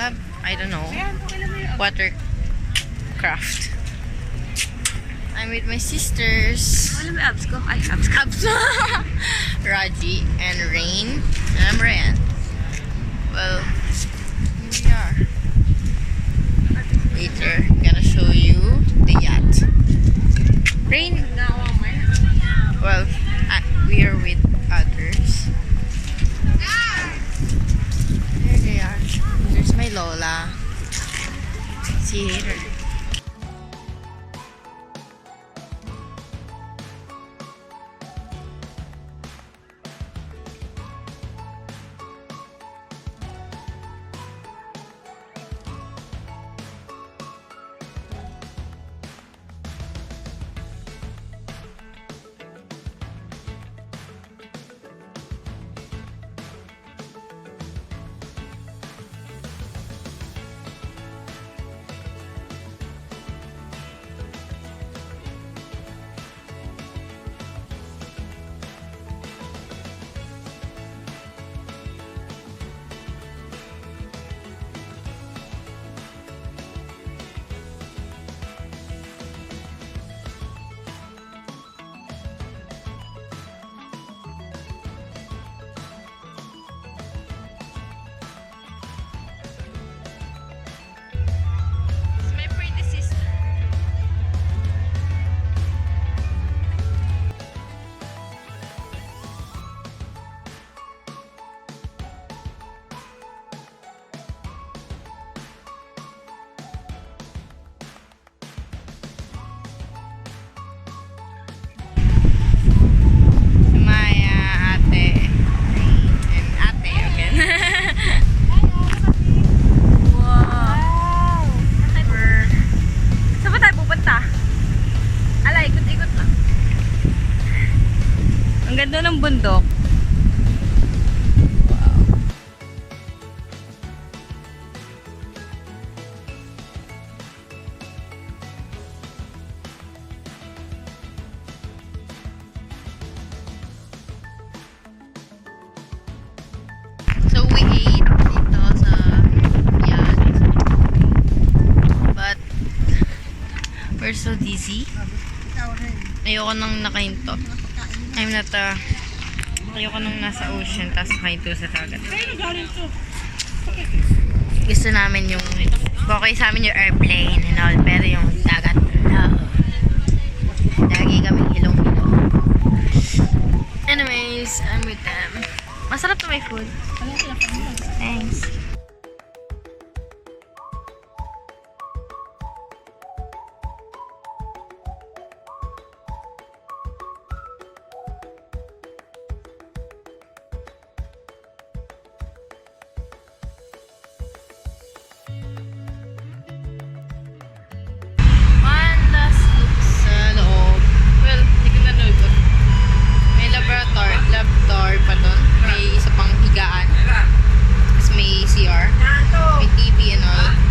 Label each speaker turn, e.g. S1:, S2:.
S1: club? I don't know. Watercraft. I'm with my sisters.
S2: Alam mo abs ko? Ay, abs ko.
S1: Raji and Rain. And I'm Ryan. Well, here we are. Later, gonna show you the yacht. Rain. Well, we are with others. There they are. There's my Lola. See you later.
S2: Ang ganda ng bundok.
S1: So we ate dito sa yacht. But we're so dizzy. Ayoko nang nakahinto. Ayoko nang nasa ocean tapos nakahinto sa dagat. Gusto namin yung okay sa amin yung airplane and all, pero yung dagat, no. Lagi kaming hilong-hilong. Anyways, I'm with them. Masarap to my food. Thanks. One last look sa loob. Well, hindi ko na nalibot. May laboratory pa doon. May isa pang higaan. Tapos may CR. May TV and all.